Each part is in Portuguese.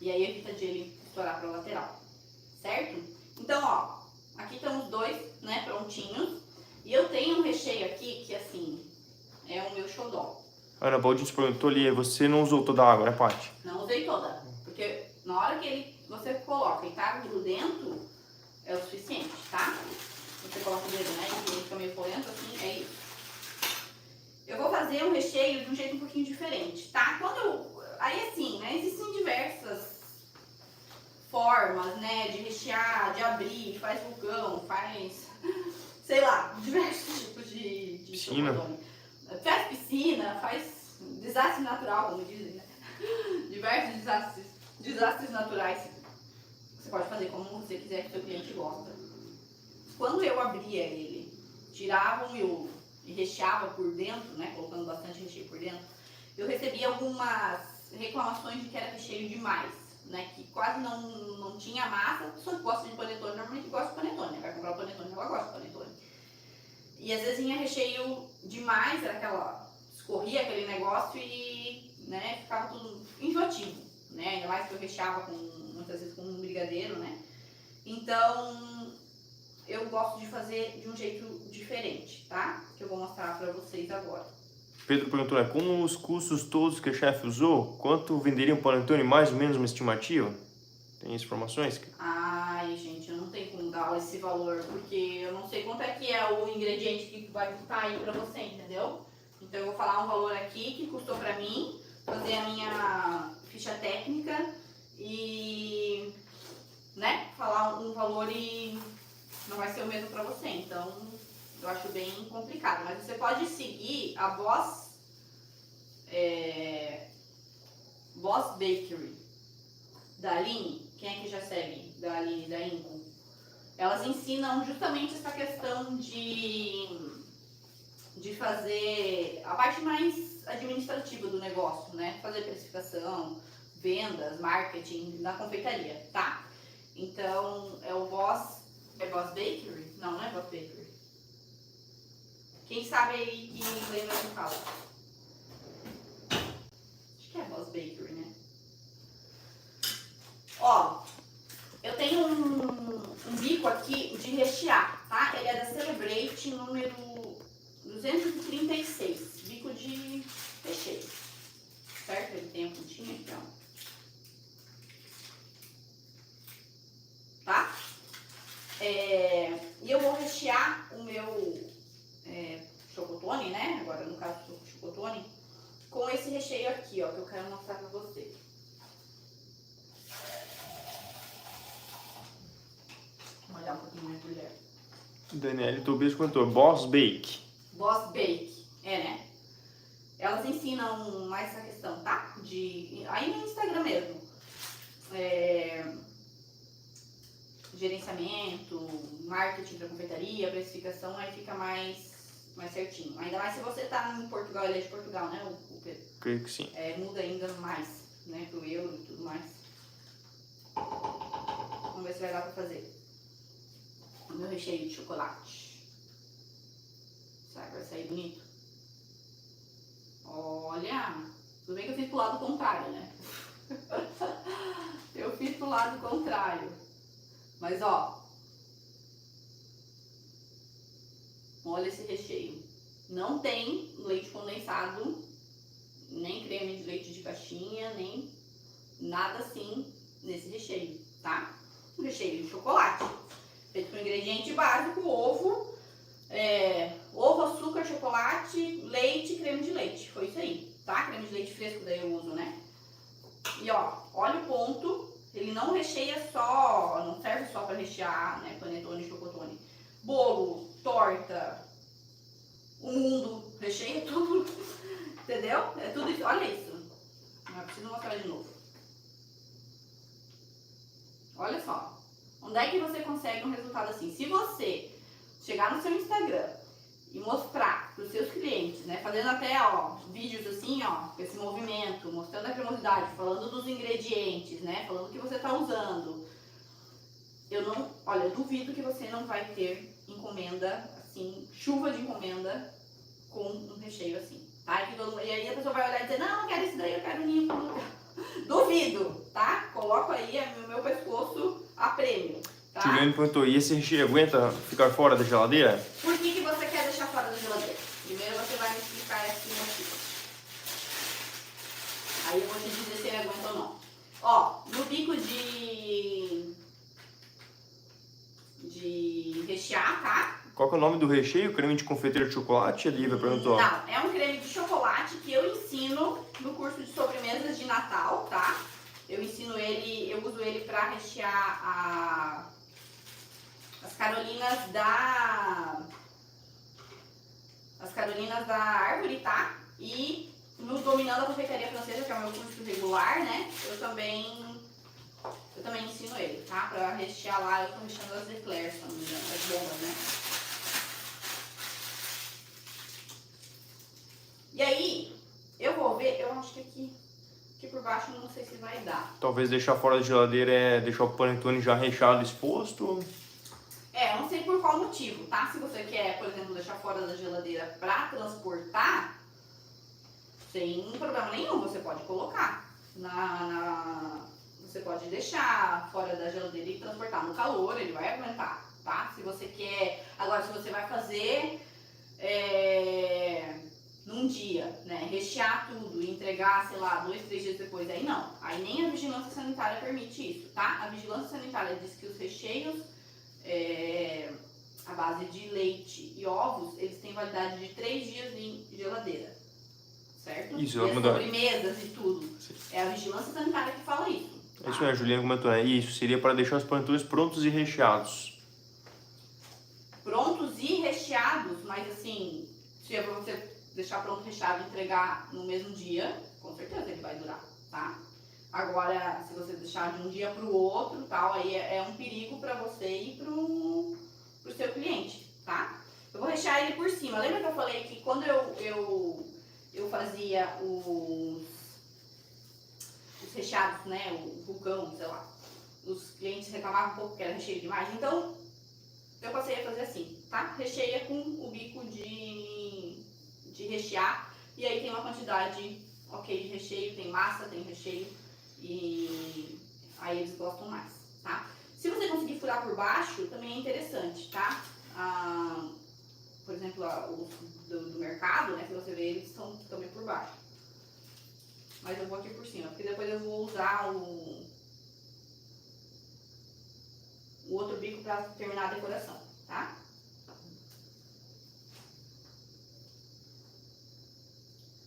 E aí evita de ele estourar pra lateral, certo? Então, ó, aqui estão os dois, né, prontinhos. E eu tenho um recheio aqui que, assim, é o meu xodó. Ana, o Baldinho perguntou ali, você não usou toda a água, né, Paty? Não usei toda, porque na hora que você coloca e tá grudento, é o suficiente, tá? Você coloca o dedo, né, e ele fica meio polento, assim, é isso. Eu vou fazer um recheio de um jeito um pouquinho diferente, tá? Aí assim, né, existem diversas formas, né, de rechear, de abrir, faz vulcão, faz, sei lá, diversos tipos de chocotone. Faz piscina, faz desastre natural, como dizem, né? Diversos desastres naturais. Você pode fazer como você quiser, que o seu cliente gosta. Quando eu abria ele, tirava o miolo e recheava por dentro, né, colocando bastante recheio por dentro, eu recebia algumas reclamações de que era recheio demais, né, que quase não tinha massa. A pessoa que gosta de panetone normalmente gosta de panetone, né, vai comprar o panetone, ela gosta de panetone. E às vezes vinha recheio demais, era escorria aquele negócio e, né, ficava tudo enjoativo, né, ainda mais que eu recheava muitas vezes com um brigadeiro, né. Então, eu gosto de fazer de um jeito diferente, tá? Que eu vou mostrar pra vocês agora. Pedro perguntou, com os custos todos que a chefe usou, quanto venderia um panetone, mais ou menos uma estimativa? Tem informações? Ai, gente, eu não tenho como dar esse valor, porque eu não sei quanto é que é o ingrediente que vai custar aí pra você, entendeu? Então eu vou falar um valor aqui que custou pra mim, fazer a minha ficha técnica e, né, falar um valor e não vai ser o mesmo pra você. Então eu acho bem complicado, mas você pode seguir a Boss Bakery da Aline. Quem é que já segue da Aline e da Inco? Elas ensinam justamente essa questão de fazer a parte mais administrativa do negócio, né? Fazer precificação, vendas, marketing na confeitaria, tá? Então é o Boss Bakery? Não é Boss Bakery. Quem sabe aí que lembra que fala? Acho que é Boss Bakery, né? Ó, eu tenho um bico aqui de rechear, tá? Ele é da Celebrate número 236, bico de recheio, certo? Ele tem a pontinha aqui, ó. Tá? E eu vou rechear o meu chocotone, né? Agora no caso do chocotone, com esse recheio aqui, ó, que eu quero mostrar pra vocês. Vou olhar um pouquinho minha colher. Daniele Tobias comentou, Boss Bake. Boss Bake, né? Elas ensinam mais essa questão, tá? Aí no Instagram mesmo. Gerenciamento, marketing para confeitaria, precificação, aí fica mais certinho. Ainda mais se você tá em Portugal, ele é de Portugal, né, o Pedro? Creio que sim. Muda ainda mais, né, pro euro e tudo mais. Vamos ver se vai dar pra fazer o meu recheio de chocolate. Será que vai sair bonito? Olha, tudo bem que eu fiz pro lado contrário, né? Eu fiz pro lado contrário. Mas ó, olha esse recheio. Não tem leite condensado, nem creme de leite de caixinha, nem nada assim nesse recheio, tá? Um recheio de chocolate, feito com ingrediente básico, ovo, açúcar, chocolate, leite e creme de leite. Foi isso aí, tá? Creme de leite fresco daí eu uso, né? E ó, olha o ponto. Ele não recheia só, não serve só pra rechear, né, panetone e chocotone. Bolo, torta, o mundo, recheia tudo, entendeu? É tudo isso, olha isso. Não preciso mostrar de novo. Olha só, onde é que você consegue um resultado assim? Se você chegar no seu Instagram e mostrar para os seus clientes, né, fazendo até, ó, vídeos assim, ó, com esse movimento, mostrando a cremosidade, falando dos ingredientes, né, falando o que você está usando, eu duvido que você não vai ter encomenda, assim, chuva de encomenda com um recheio assim, tá? E aí a pessoa vai olhar e dizer, não, eu quero isso daí, eu quero ninho. Duvido, tá? Coloco aí no meu pescoço a prêmio, tá? Juliane perguntou, e esse recheio aguenta ficar fora da geladeira? Por que você quer deixar fora da geladeira? Primeiro você vai me explicar esse motivo. Aí eu vou te dizer se ele aguenta ou não. Ó, no bico de rechear, tá? Qual que é o nome do recheio? Creme de confeiteiro de chocolate? A Lívia perguntou. Não, é um creme de chocolate que eu ensino no curso de sobremesas de Natal, tá? Eu ensino ele, eu uso ele pra rechear as carolinas da árvore, tá? E no Dominando a Confeitaria Francesa, que é o meu curso regular, né? Eu também ensino ele, tá? Pra rechear lá, eu tô recheando as eclairs, se não me engano, as bombas, né? E aí, eu vou ver, eu acho que aqui por baixo não sei se vai dar. Talvez deixar fora da geladeira é deixar o panetone já recheado exposto. Eu não sei por qual motivo, tá? Se você quer, por exemplo, deixar fora da geladeira pra transportar, sem problema nenhum, você pode colocar. Você pode deixar fora da geladeira e transportar no calor, ele vai aguentar, tá? Se você quer... Agora, se você vai fazer num dia, né, rechear tudo e entregar, sei lá, 2, 3 dias depois, aí não. Aí nem a vigilância sanitária permite isso, tá? A vigilância sanitária diz que os recheios à base de leite e ovos, eles têm validade de 3 dias em geladeira, certo? Isso, e as sobremesas e tudo. Sim. É a vigilância sanitária que fala isso. Tá? Isso mesmo, a Juliana comentou, né? Isso, seria para deixar os panetones prontos e recheados. Prontos e recheados, mas assim, se é pra você deixar pronto, recheado e entregar no mesmo dia, com certeza ele vai durar, tá? Agora, se você deixar de um dia para o outro, tal, aí é um perigo para você e pro seu cliente, tá? Eu vou rechear ele por cima. Lembra que eu falei que quando eu fazia os recheados, né, o vulcão, sei lá, os clientes reclamavam um pouco que era recheio demais, então eu passei a fazer assim, tá? Recheia com o bico de rechear, e aí tem uma quantidade ok de recheio, tem massa, tem recheio, e aí eles gostam mais, tá? Se você conseguir furar por baixo, também é interessante, tá? Por exemplo, os do mercado, né, se você ver, eles estão também por baixo. Mas eu vou aqui por cima, porque depois eu vou usar o outro bico para terminar a decoração, tá?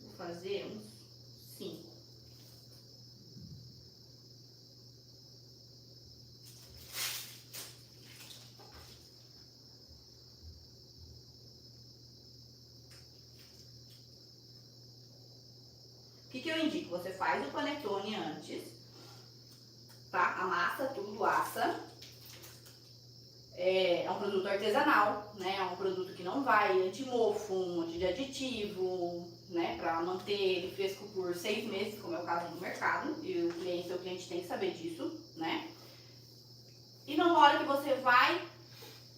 Vou fazer uns 5. O que eu indico? Você faz o panetone antes, tá? Amassa tudo, assa. É um produto artesanal, né? É um produto que não vai anti-mofo, um monte de aditivo, né? Pra manter ele fresco por 6 meses, como é o caso do mercado. E o seu cliente tem que saber disso, né? E na hora que você vai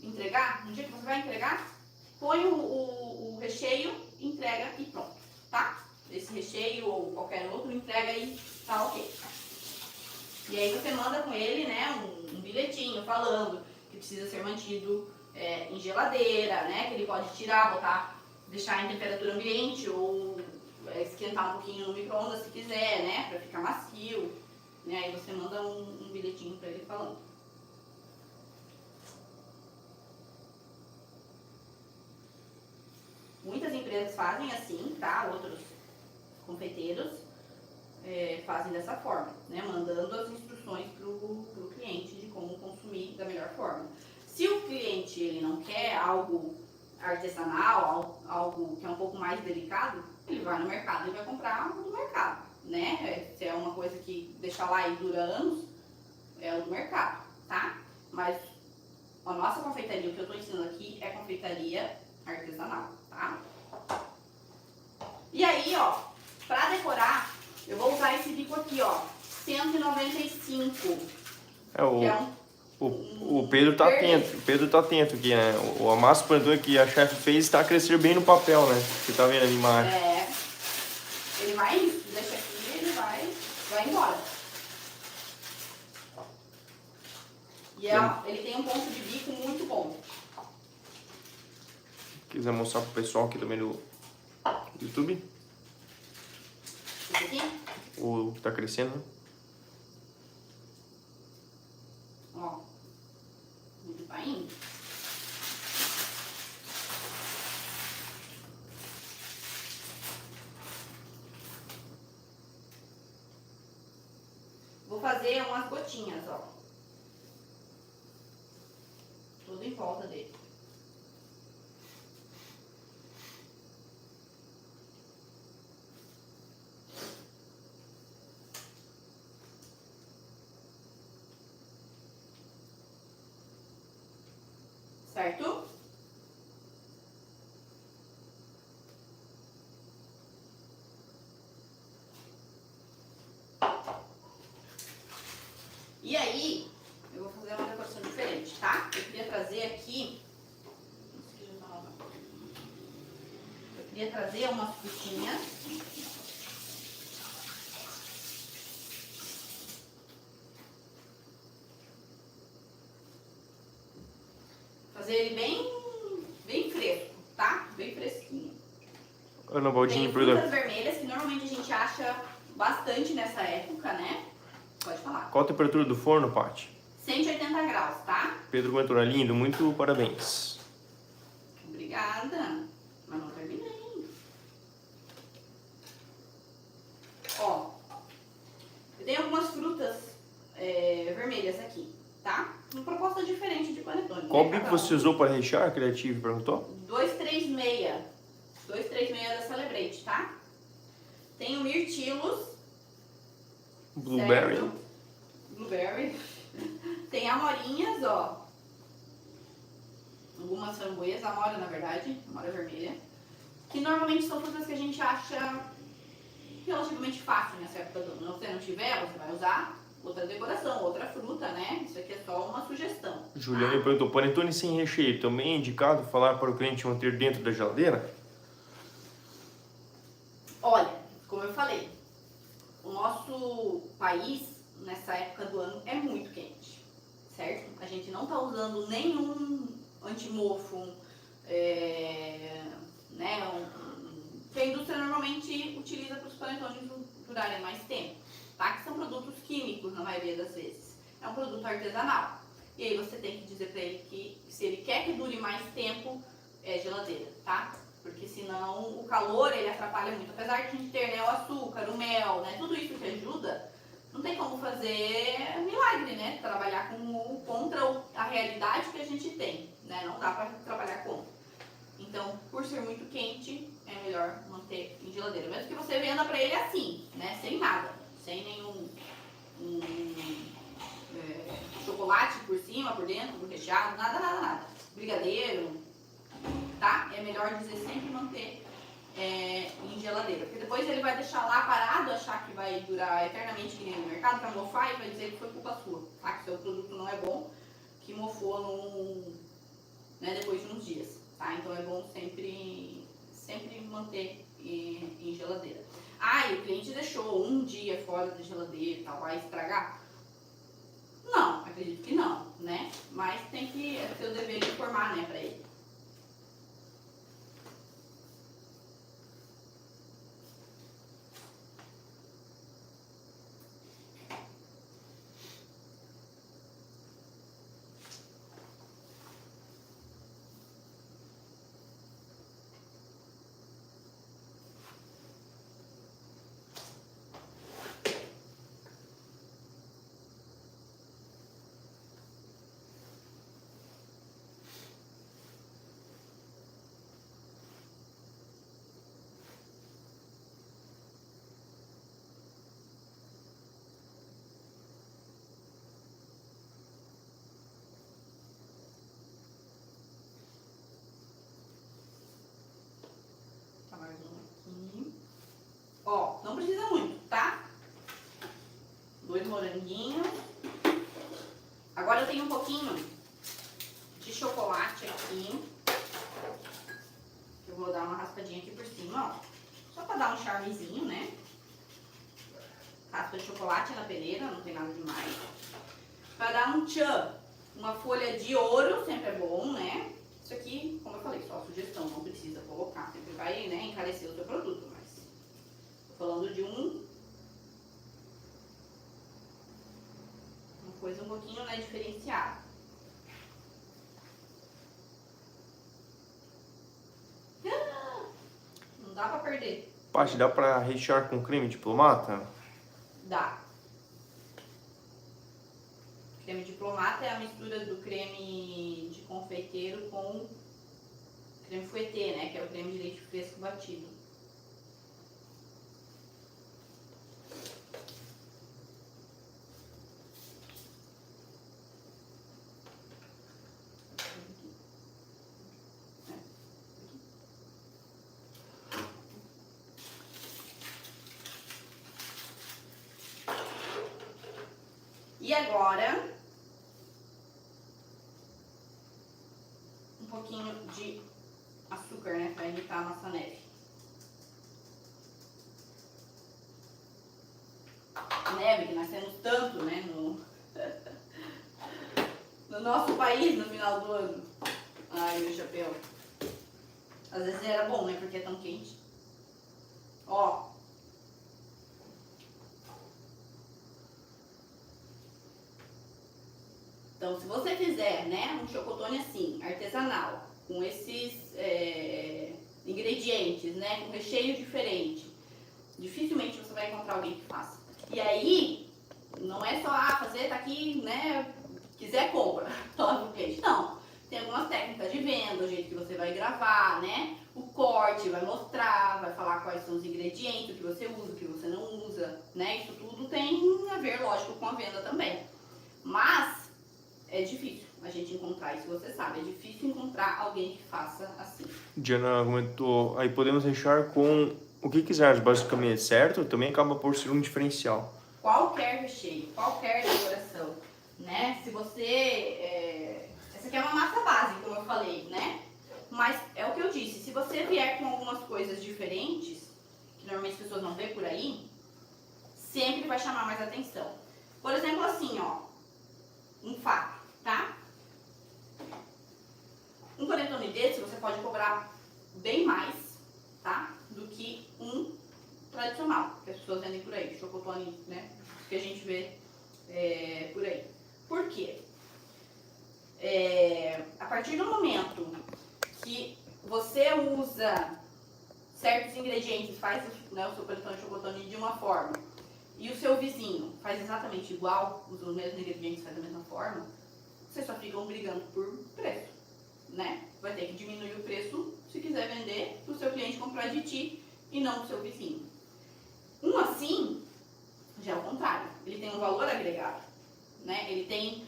entregar, no dia que você vai entregar, põe o recheio, entrega e pronto, tá? Esse recheio ou qualquer outro, entrega e tá ok. E aí você manda com ele, né, um bilhetinho falando que precisa ser mantido em geladeira, né, que ele pode tirar, botar, deixar em temperatura ambiente ou esquentar um pouquinho no micro-ondas se quiser, né, pra ficar macio. Né, aí você manda um bilhetinho pra ele falando. Muitas empresas fazem assim, tá? Outros confeiteiros fazem dessa forma, né? Mandando as instruções pro cliente de como consumir da melhor forma. Se o cliente ele não quer algo artesanal, algo que é um pouco mais delicado, ele vai no mercado e vai comprar algo do mercado, né? Se é uma coisa que deixa lá e dura anos, é o do mercado, tá? Mas a nossa confeitaria, o que eu tô ensinando aqui é confeitaria artesanal, tá? E aí, ó, pra decorar, eu vou usar esse bico aqui, ó, 195. O Pedro tá atento, aqui, né? A massa panetone que a chefe fez está a crescer bem no papel, né? Você tá vendo ali embaixo. Ele vai, deixa aqui, ele vai embora. E ele tem um ponto de bico muito bom. Quiser mostrar pro pessoal aqui também do YouTube. Esse aqui? O que tá crescendo, né? Ó. Ele vai indo. Vou fazer umas gotinhas, ó. Tudo em volta dele. Certo? E aí, eu vou fazer uma decoração diferente, tá? Eu queria trazer aqui... Eu queria trazer umas frutinhas. Fazer ele bem fresco, tá? Bem fresquinho. Ana Baldini, Tem frutas vermelhas que normalmente a gente acha bastante nessa época, né? Pode falar. Qual a temperatura do forno, Paty? 180 graus, tá? Pedro Ventura, lindo, muito parabéns. Obrigada. Mas não terminei. Ó, eu tenho algumas frutas vermelhas aqui, tá? Uma proposta diferente de panetone. Qual né? bico você usou para rechear, Criativo? Perguntou? 236. 236 da Celebrate, tá? Tenho mirtilos. Blueberry. Certo? Blueberry. Tem amorinhas, ó. Algumas framboesas, amora na verdade, amora vermelha. Que normalmente são frutas que a gente acha relativamente fácil nessa época do ano. Se você não tiver, você vai usar outra decoração, outra fruta, né? Isso aqui é só uma sugestão. Juliana perguntou, panetone sem recheio, também é indicado falar para o cliente manter dentro da geladeira? Olha, como eu falei, o nosso país, nessa época do ano, é muito quente, certo? A gente não tá usando nenhum antimofo, né? Que a indústria normalmente utiliza para os panetones durarem mais tempo, tá? Que são produtos químicos na maioria das vezes. É um produto artesanal. E aí você tem que dizer para ele que se ele quer que dure mais tempo, é geladeira, tá? Porque senão o calor ele atrapalha muito. Apesar de a gente ter, né, o açúcar, o mel, né? Tudo isso que ajuda, não tem como fazer milagre, né? Trabalhar contra a realidade que a gente tem, né? Não dá para trabalhar contra. Então, por ser muito quente, é melhor manter em geladeira. Mesmo que você venda para ele assim, né? Sem nada, sem nenhum chocolate por cima, por dentro, por recheado, nada. Brigadeiro, tá? É melhor dizer sempre manter em geladeira. Porque depois ele vai deixar lá parado, achar que vai durar eternamente que nem no mercado, para mofar e vai dizer que foi culpa sua, tá? Que seu produto não é bom, que mofou depois de uns dias, tá? Então é bom sempre manter em geladeira. E o cliente deixou um dia fora da geladeira e tal, vai estragar? Não, acredito que não, né? Mas tem que, é seu dever de informar, né, pra ele. Mais um aqui. Ó, não precisa muito, tá? 2 moranguinhos. Agora eu tenho um pouquinho de chocolate aqui. Eu vou dar uma raspadinha aqui por cima, ó. Só pra dar um charmezinho, né? Raspa de chocolate na peneira, não tem nada demais. Pra dar um tchan, Uma folha de ouro sempre é bom, né? Isso aqui, como eu falei, só sugestão, não precisa colocar. Sempre vai, né, encarecer o seu produto, mas tô falando de uma coisa um pouquinho, né, diferenciada. Não dá pra perder. Paty, dá pra rechear com creme diplomata? Dá. Creme diplomata é a mistura do creme de confeiteiro com creme fouettê, né? Que é o creme de leite fresco batido. E agora, um pouquinho de açúcar, né, para imitar a nossa neve. Neve, que nós temos tanto, né, no nosso país no final do ano. Ai, meu chapéu. Às vezes era bom, né, porque é tão quente. Ó. Então, se você fizer, né, um chocotone assim, artesanal, com esses ingredientes, né, com recheio diferente, dificilmente você vai encontrar alguém que faça. E aí, não é só fazer, tá aqui, né, quiser compra, lá no cliente. Não, tem algumas técnicas de venda, o jeito que você vai gravar, né, o corte, vai mostrar, vai falar quais são os ingredientes, o que você usa, o que você não usa, né, isso tudo tem a ver, lógico, com a venda também. Mas é difícil a gente encontrar, isso você sabe, é difícil encontrar alguém que faça assim. Diana comentou, aí podemos rechear com o que quiser, basicamente, certo? Também acaba por ser um diferencial. Qualquer recheio, qualquer decoração, né? Se você... essa aqui é uma massa base, como eu falei, né? Mas é o que eu disse, se você vier com algumas coisas diferentes, que normalmente as pessoas não vê por aí, sempre vai chamar mais atenção. Por exemplo, assim, ó, um fato, tá? Um panetone desse você pode cobrar bem mais, tá? Do que um tradicional, que as pessoas vendem por aí, chocotone, né? Que a gente vê por aí. Por quê? A partir do momento que você usa certos ingredientes, faz, né, o seu panetone chocotone de uma forma, e o seu vizinho faz exatamente igual, usa os mesmos ingredientes, faz da mesma forma, vocês só ficam brigando por preço, né? Vai ter que diminuir o preço se quiser vender para o seu cliente comprar de ti e não do seu vizinho. Um assim, já é o contrário, ele tem um valor agregado, né? Ele tem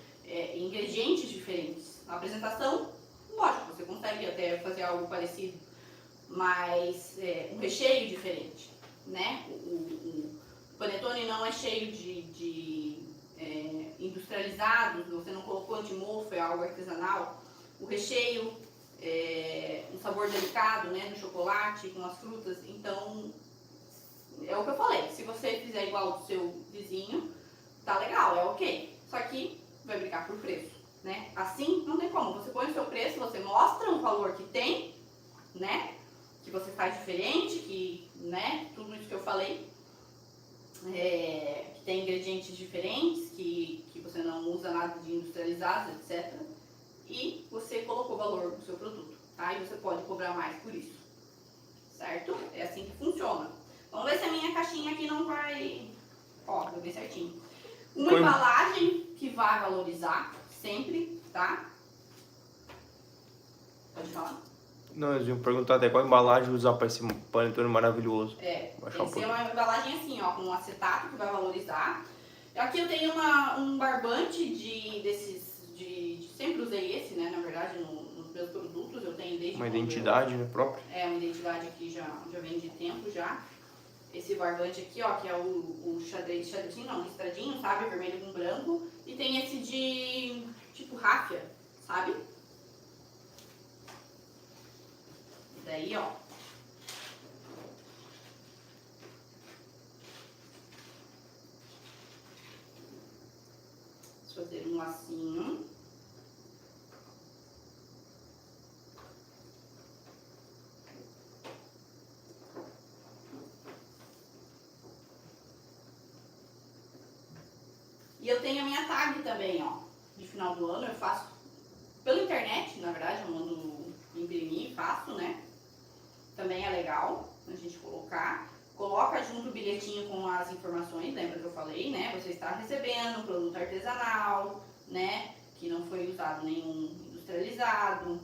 ingredientes diferentes. A apresentação, lógico, você consegue até fazer algo parecido, mas um recheio diferente, né? O panetone não é cheio de industrializados, você não colocou antimofo, é algo artesanal. O recheio, um sabor delicado, né, do chocolate com as frutas. Então, é o que eu falei, se você fizer igual do seu vizinho, tá legal, é ok. Só que vai brigar por preço, né? Assim, não tem como. Você põe o seu preço, você mostra o valor que tem, né? Que você faz diferente, que, né, tudo isso que eu falei. Que tem ingredientes diferentes, que você não usa nada de industrializado, etc. E você colocou valor no seu produto, tá? E você pode cobrar mais por isso, certo? É assim que funciona. Vamos ver se a minha caixinha aqui não vai... Ó, vou ver certinho. Uma embalagem que vai valorizar sempre, tá? Pode falar. Não, eu ia perguntar até qual embalagem usar para esse panetone maravilhoso. Tem que ser uma embalagem assim, ó, com acetato que vai valorizar. Aqui eu tenho um barbante sempre usei esse, né, na verdade, nos meus produtos, eu tenho desde... Uma identidade, né, própria? Uma identidade que já vem de tempo já. Esse barbante aqui, ó, que é o xadrezinho, não, listradinho, sabe, vermelho com branco. E tem esse de, tipo, ráfia, sabe? Daí, ó. Vou fazer um lacinho. E eu tenho a minha tag também, ó, de final do ano. Eu faço pela internet, na verdade, eu mando imprimir e faço, né? Também é legal a gente colocar. Coloca junto o bilhetinho com as informações, lembra que eu falei, né? Você está recebendo um produto artesanal, né? Que não foi usado nenhum industrializado,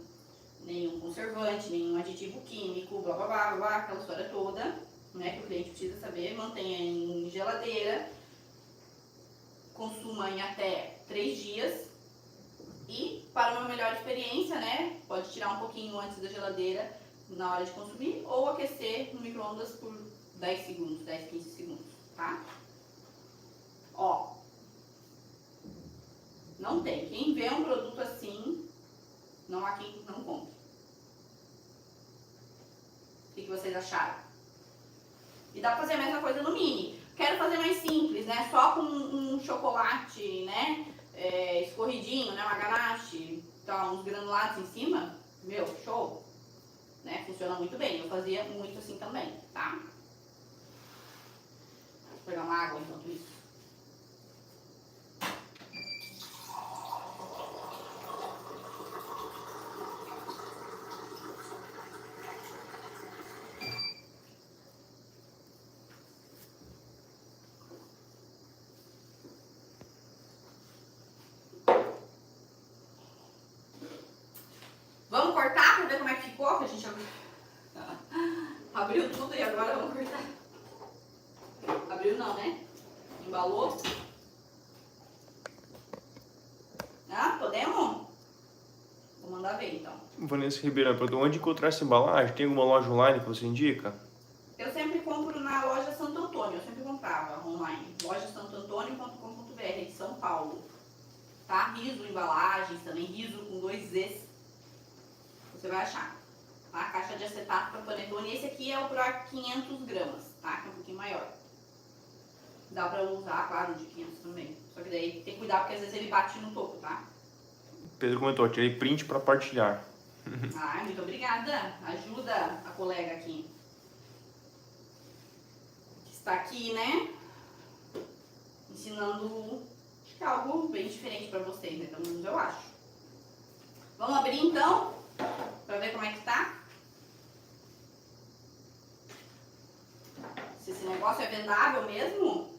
nenhum conservante, nenhum aditivo químico, blá blá blá blá, aquela história toda, né? Que o cliente precisa saber. Mantenha em geladeira, consuma em até 3 dias. E para uma melhor experiência, né? Pode tirar um pouquinho antes da geladeira na hora de consumir ou aquecer no micro-ondas por 10 segundos, 10, 15 segundos, tá? Ó, não tem. Quem vê um produto assim, não há quem não compre. O que vocês acharam? E dá pra fazer a mesma coisa no mini. Quero fazer mais simples, né? Só com um chocolate, né? Escorridinho, né? Uma ganache, tá, uns granulados em cima. Meu, show! Né? Funciona muito bem. Eu fazia muito assim também, tá? Vou pegar uma água enquanto isso. Vamos cortar pra ver como é que ficou? Que a gente abriu tudo e agora vamos cortar. Abriu não, né? Embalou. Ah, podemos? Vou mandar ver então. Vanessa Ribeiro, onde encontrar essa embalagem? Tem alguma loja online que você indica? Eu sempre compro na loja Santo Antônio, eu sempre comprava online. lojasantoantonio.com.br de São Paulo. Tá? Riso Embalagens também, Riso com 2 Zs. Você vai achar. Tá? Caixa de acetato para panetone. Esse aqui é o para 500 gramas, tá? Que é um pouquinho maior. Dá pra usar, claro, de 500 também. Só que daí tem que cuidar porque às vezes ele bate no topo, tá? Pedro comentou, tirei print para partilhar. Ai, muito obrigada. Ajuda a colega aqui. Que está aqui, né? Ensinando acho que é algo bem diferente pra vocês, né? Pelo menos eu acho. Vamos abrir então? Pra ver como é que tá? Se esse negócio é vendável mesmo?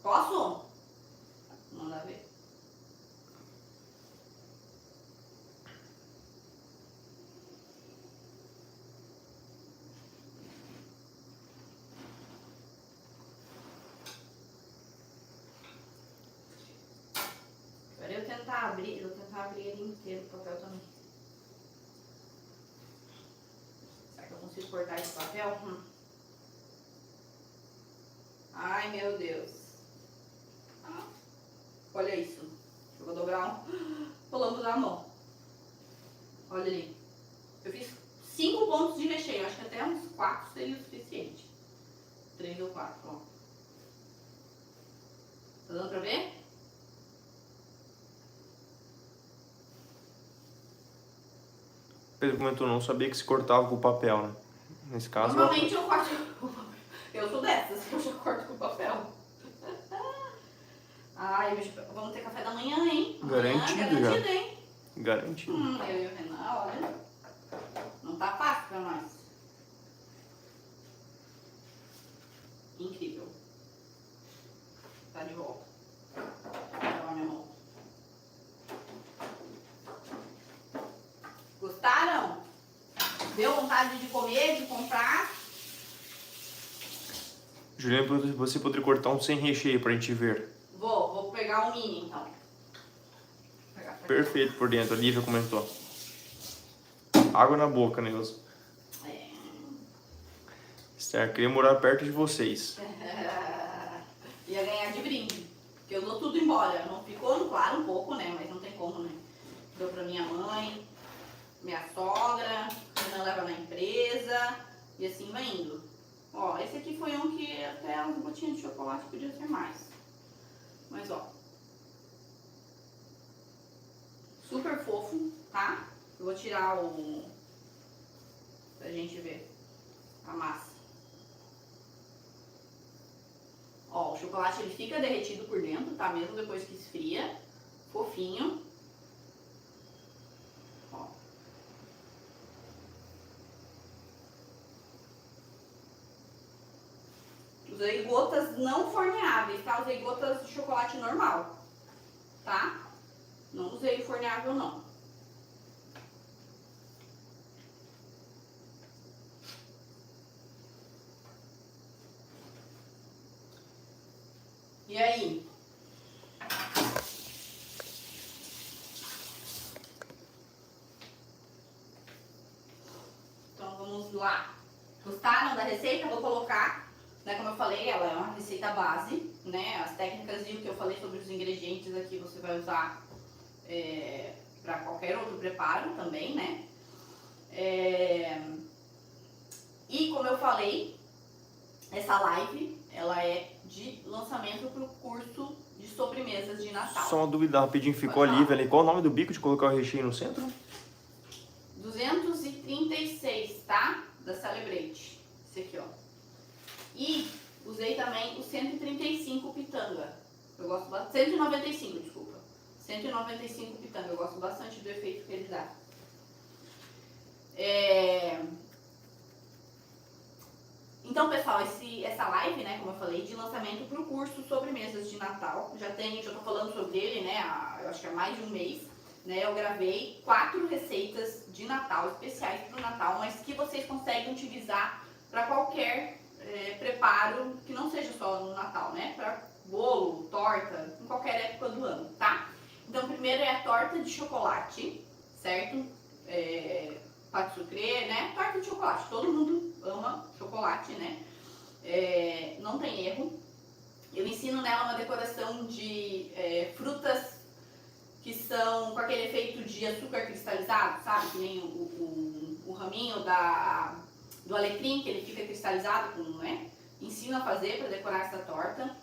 Posso? Manda ver. Agora eu vou tentar abrir ele inteiro, o papel também. Será que eu consigo cortar esse papel? Ai, meu Deus. Olha isso. Eu vou dobrar o lombo da mão. Olha ali. Eu fiz 5 pontos de recheio. Acho que até uns 4 seria o suficiente. 3 ou 4, ó. Tá dando pra ver? Pedro comentou, não sabia que se cortava com papel, né? Nesse caso... Normalmente eu corto com papel. Eu sou dessas, eu já corto com papel. Ai, vamos ter café da manhã, hein? Garantido, garantido, já. Hein? Garantido. Eu e o Renan, olha. Não tá fácil pra nós. Incrível. Tá de volta. Vou lavar minha mão. Gostaram? Deu vontade de comer, de comprar? Juliana perguntou se você poderia cortar um sem recheio pra gente ver. Vou pegar um mini então. Perfeito por dentro, a Lívia comentou. Água na boca, Neuza. Esther, queria morar perto de vocês. Ia ganhar de brinde. Porque eu dou tudo embora. Não ficou, claro, um pouco, né? Mas não tem como, né? Dou pra minha mãe, minha sogra, Renan leva na empresa. E assim vai indo. Ó, esse aqui foi um que até as gotinhas de chocolate podia ser mais. Mas ó. Super fofo, tá? Eu vou tirar o... pra gente ver a massa. o chocolate ele fica derretido por dentro, tá? Mesmo depois que esfria, fofinho. Ó. Usei gotas não forneáveis, tá? Usei gotas de chocolate normal, tá? Não usei forneável, não. E aí? Então vamos lá. Gostaram da receita? Vou colocar, né, como eu falei, ela é uma receita base, né? As técnicas e o que eu falei sobre os ingredientes aqui você vai usar para qualquer outro preparo também, né? E como eu falei, essa live ela é de lançamento para o curso de sobremesas de Natal. Só uma dúvida rapidinho, ficou ali, velho. Qual o nome do bico de colocar o recheio no centro? 236, tá? Da Celebrate. Esse aqui, ó. E usei também o 135 pitanga. Eu gosto bastante. 195, desculpa. 195 pitanga. Eu gosto bastante do efeito que ele dá. Então, pessoal, essa live, né, como eu falei, de lançamento para o curso Sobremesas de Natal, já tô falando sobre ele, né, eu acho que há mais de um mês, né, eu gravei 4 receitas de Natal, especiais para o Natal, mas que vocês conseguem utilizar para qualquer preparo que não seja só no Natal, né, para bolo, torta, em qualquer época do ano, tá? Então, primeiro é a torta de chocolate, certo? Pâte sucré, né? Torta de chocolate, todo mundo ama chocolate, né? Não tem erro. Eu ensino nela uma decoração de frutas que são com aquele efeito de açúcar cristalizado, sabe? Que nem o raminho do alecrim, que ele fica cristalizado, né? Ensino a fazer para decorar essa torta.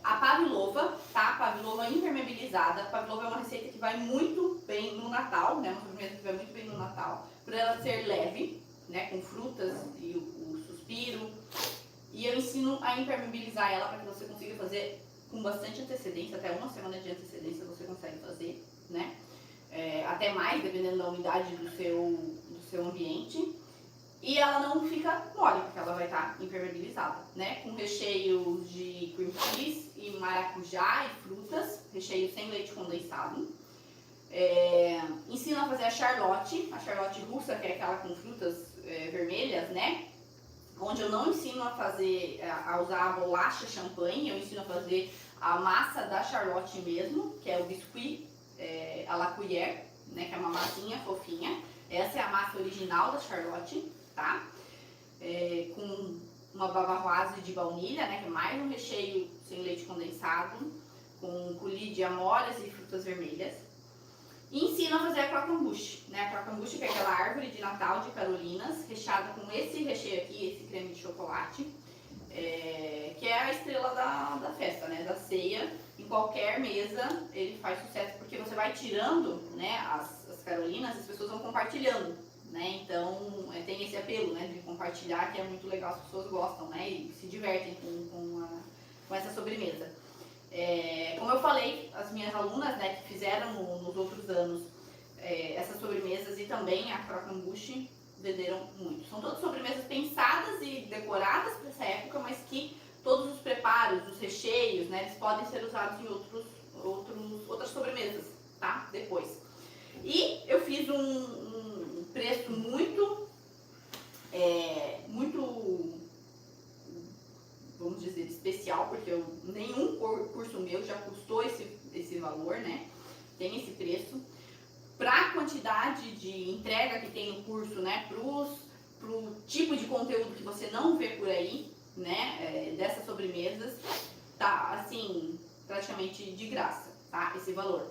A pavlova, tá? Pavlova impermeabilizada. A pavlova é uma receita que vai muito bem no Natal, né? Uma sobremesa que vai muito bem no Natal, por ela ser leve, né? Com frutas e o suspiro. E eu ensino a impermeabilizar ela para que você consiga fazer com bastante antecedência, até uma semana de antecedência você consegue fazer, né? Até mais, dependendo da umidade do seu ambiente. E ela não fica mole, porque ela vai estar impermeabilizada, né? Com recheio de cream cheese e maracujá e frutas, recheio sem leite condensado. Ensino a fazer a charlotte russa, que é aquela com frutas vermelhas, né? Onde eu não ensino a usar a bolacha champanhe, eu ensino a fazer a massa da charlotte mesmo, que é o biscuit à la cuillère, né? Que é uma massinha fofinha. Essa é a massa original da charlotte, tá? Com uma bavaroise de baunilha, né? Que é mais um recheio sem leite condensado, com coulis de amoras e frutas vermelhas. E ensino a fazer a croquembouche, né? A croquembouche, que é aquela árvore de Natal de Carolinas, recheada com esse recheio aqui, esse creme de chocolate, que é a estrela da festa, né? Da ceia. Em qualquer mesa ele faz sucesso, porque você vai tirando, né, as Carolinas, as pessoas vão compartilhando, né? Então tem esse apelo, né, de compartilhar, que é muito legal, as pessoas gostam, né, e se divertem com essa sobremesa. Como eu falei, as minhas alunas, né, que fizeram nos outros anos essas sobremesas e também a croquembouche venderam muito. São todas sobremesas pensadas e decoradas para essa época, mas que todos os preparos, os recheios, né, eles podem ser usados em outras sobremesas, tá? Depois. E eu fiz um preço muito, vamos dizer, especial, porque nenhum curso meu já custou esse valor, né? Tem esse preço. Para a quantidade de entrega que tem no curso, né? Pro tipo de conteúdo que você não vê por aí, né? Dessas sobremesas, tá, assim, praticamente de graça, tá? Esse valor.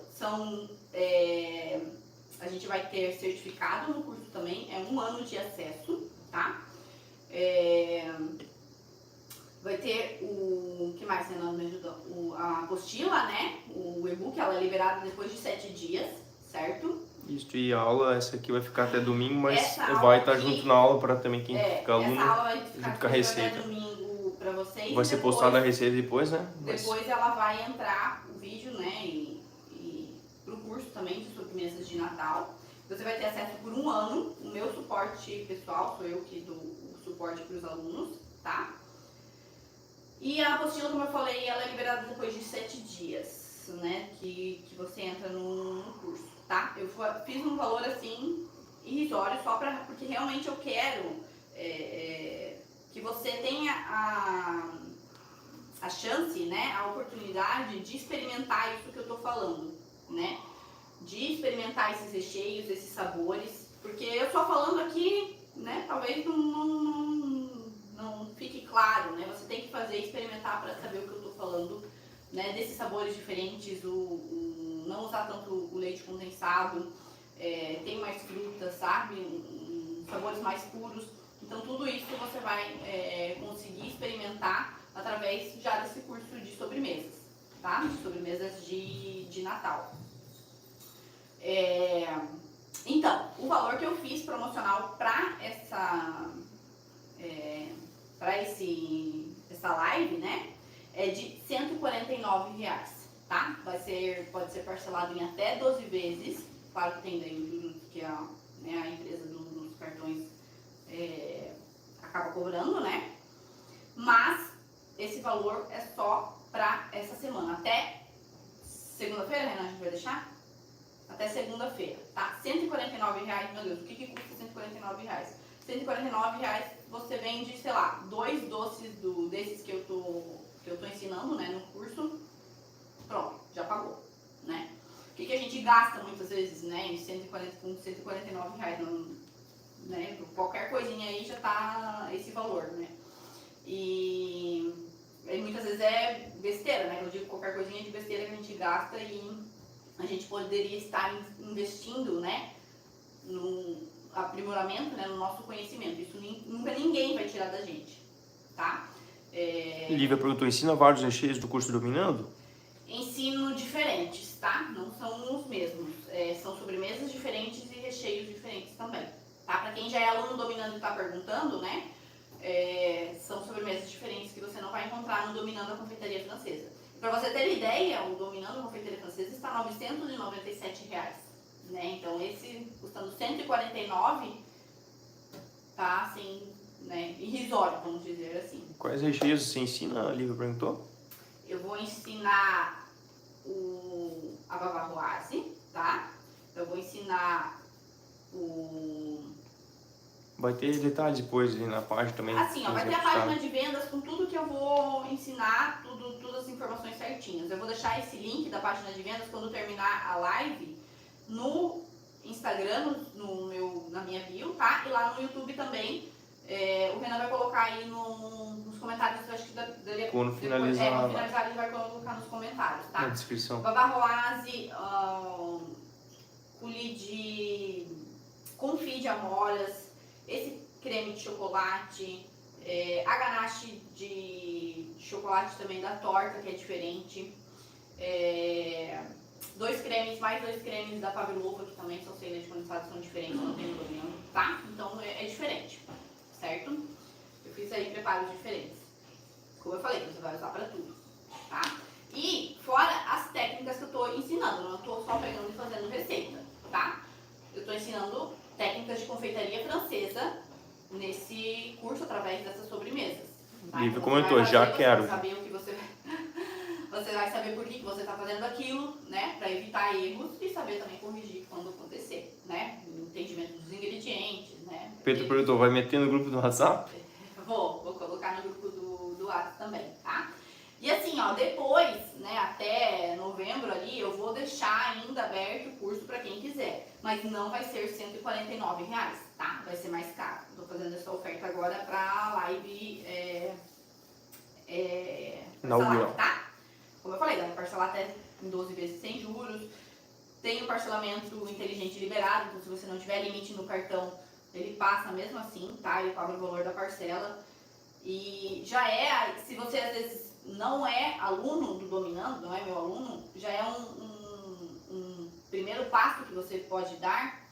A gente vai ter certificado no curso também, é 1 ano de acesso, tá? Vai ter o que mais, Renan, me ajudou? A apostila, né? O e-book, ela é liberada depois de 7 dias, certo? Isso, e a aula, essa aqui vai ficar até domingo, mas Essa vai aula estar aqui, junto na aula para também quem fica aluno, essa aula vai ficar junto com a até receita. domingo para vocês. mês. Vai e ser depois, postada a receita depois, né? Depois ela vai entrar o vídeo, né? E pro curso também de sobremesas de Natal. Você vai ter acesso por 1 ano. O meu suporte pessoal, sou eu que dou o suporte para os alunos, tá? E a apostila, como eu falei, ela é liberada depois de 7 dias, né? Que você entra no curso, tá? Eu fiz um valor assim irrisório só porque realmente eu quero que você tenha a chance, né? A oportunidade de experimentar isso que eu tô falando, né? De experimentar esses recheios, esses sabores, porque eu só falando aqui, né? Talvez não fique claro, né? Você tem que fazer, experimentar para saber o que eu tô falando, né? Desses sabores diferentes, não usar tanto o leite condensado, tem mais frutas, sabe? Sabores mais puros. Então tudo isso você vai conseguir experimentar através já desse curso de sobremesas, tá? De sobremesas de Natal. Então, o valor que eu fiz promocional para essa live, né, é de R$149, tá? Pode ser parcelado em até 12 vezes, claro que tem daí um juros que a empresa nos cartões acaba cobrando, né? Mas esse valor é só para essa semana, até segunda-feira, Renan, a gente vai deixar? Até segunda-feira, tá? R$149, meu Deus, o que custa R$149? R$149 você vende, sei lá, 2 doces desses que eu tô ensinando, né, no curso, pronto, já pagou, né? O que a gente gasta muitas vezes, né, com R$149, né? Qualquer coisinha aí já tá esse valor, né? E muitas vezes é besteira, né? Eu digo qualquer coisinha de besteira que a gente gasta e a gente poderia estar investindo, né, no aprimoramento, né, no nosso conhecimento. Isso nunca ninguém vai tirar da gente, tá? Lívia perguntou, ensina vários recheios do curso Dominando? Ensino diferentes, tá? Não são os mesmos. São sobremesas diferentes e recheios diferentes também, tá? Pra quem já é aluno Dominando e tá perguntando, né, são sobremesas diferentes que você não vai encontrar no Dominando a Confeitaria Francesa. Para você ter ideia, o Dominando a Confeitaria Francesa está R$997, né? Então esse custando R$149, tá assim, né, irrisório, vamos dizer assim. Quais recheios você ensina, a Lívia perguntou? Eu vou ensinar a bavaroise, tá? Eu vou ensinar Vai ter detalhes depois ali na página também. Assim, ó, vai ter a página de vendas com tudo que eu vou ensinar, todas as informações certinhas. Eu vou deixar esse link da página de vendas quando terminar a live no Instagram, na minha bio, tá? E lá no YouTube também. O Renan vai colocar aí nos comentários, eu acho que quando finalizar, quando finalizar ele vai colocar nos comentários, tá? Na descrição. Bavaroise, coulis de confit de amoras, esse creme de chocolate, a ganache de chocolate também da torta, que é diferente, mais 2 cremes da Pavlova, que também são sem leite condensado, são diferentes, não tem problema, tá? Então é diferente, certo? Eu fiz aí preparos diferentes, como eu falei, você vai usar pra tudo, tá? E fora as técnicas que eu tô ensinando, não tô só pegando e fazendo receita, tá? Eu tô ensinando técnicas de confeitaria francesa nesse curso através dessas sobremesas. Tá? Lívia então, comentou, já quero. Você vai saber o que você vai saber por que você está fazendo aquilo, né? Para evitar erros e saber também corrigir quando acontecer, né? O entendimento dos ingredientes, né? Pedro perguntou, vai meter no grupo do WhatsApp? Vou colocar no grupo do WhatsApp também, tá? E assim, ó, depois, né, até novembro ali, eu vou deixar ainda aberto o curso para quem quiser. Mas não vai ser R$149, tá? Vai ser mais caro. Tô fazendo essa oferta agora pra live, parcelar, tá? Como eu falei, dá pra parcelar até em 12 vezes sem juros. Tem o parcelamento inteligente liberado, então se você não tiver limite no cartão, ele passa mesmo assim, tá? Ele cobra o valor da parcela. E já se você às vezes não é aluno do Dominando, não é meu aluno, já é um primeiro passo que você pode dar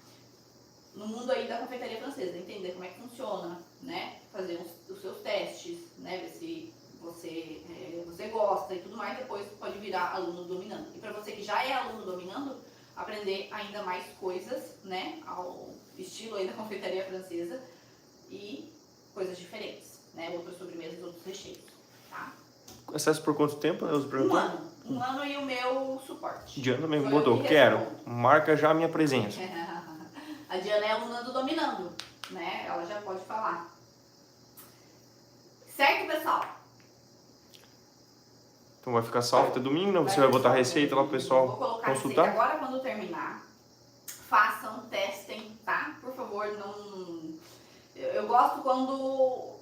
no mundo aí da confeitaria francesa, entender como é que funciona, né? Fazer os seus testes, né? Ver se você gosta e tudo mais, depois pode virar aluno dominando. E para você que já é aluno dominando, aprender ainda mais coisas, né, ao estilo aí da confeitaria francesa e coisas diferentes, né, outras sobremesas, outros recheios, tá? Acesso por quanto tempo, né? Um ano e o meu suporte. Diana também Sou eu botou, que quero, respondo. marca já a minha presença. A Diana é aluna do Dominando, né? Ela já pode falar. Certo, pessoal? Então vai ficar salvo até domingo, né? Você vai botar a receita lá pro pessoal Vou colocar consultar? a receita agora quando terminar. Façam, testem, tá? Por favor, não... Eu gosto quando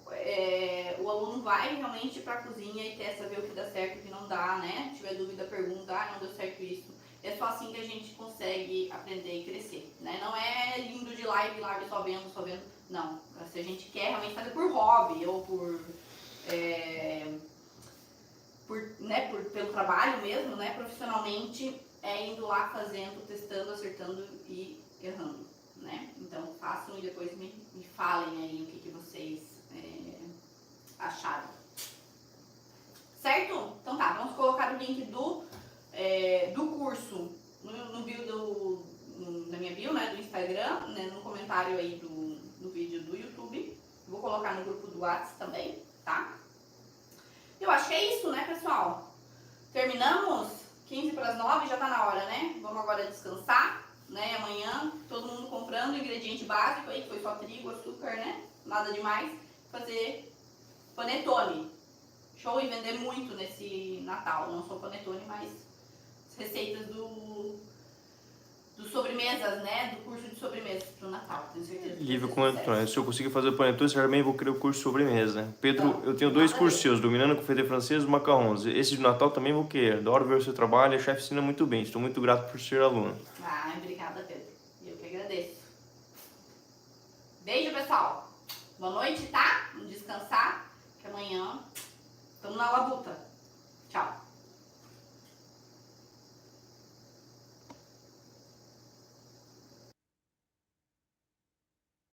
o aluno vai realmente pra cozinha e testa, ver o que dá certo e o que não dá, né? Se tiver dúvida, pergunta, não deu certo isso. É só assim que a gente consegue aprender e crescer, né? Não é indo de live só vendo. Não, se a gente quer realmente fazer por hobby ou pelo trabalho mesmo, né? Profissionalmente, é indo lá fazendo, testando, acertando e errando, né? Então façam e depois me falem aí o que vocês acharam. Certo? Então tá, vamos colocar o link do curso no bio na minha bio, né, do Instagram, né, no comentário aí do vídeo do YouTube. Vou colocar no grupo do WhatsApp também, tá? Eu acho que é isso, né, pessoal? Terminamos? 8:45, já tá na hora, né? Vamos agora descansar, né? Amanhã, todo mundo comprando ingrediente básico aí, que foi só trigo, açúcar, né? Nada demais. Fazer panetone. Show, e vender muito nesse Natal. Não só panetone, mas receitas do sobremesas, né? Do curso de sobremesas pro Natal. Tenho certeza que Lívia, vai ser sucesso. se eu conseguir fazer panetone, eu também vou querer o curso de sobremesa, né? Pedro, Não, eu tenho nada 2 a cursos ver. seus, dominando confeitaria francesa e macarrons. Esse de Natal também vou querer. Adoro ver o seu trabalho, a chefe ensina muito bem. Estou muito grato por ser aluno. Obrigada, Pedro. Eu que agradeço. Beijo, pessoal. Boa noite, tá? Vamos descansar, que amanhã estamos na labuta.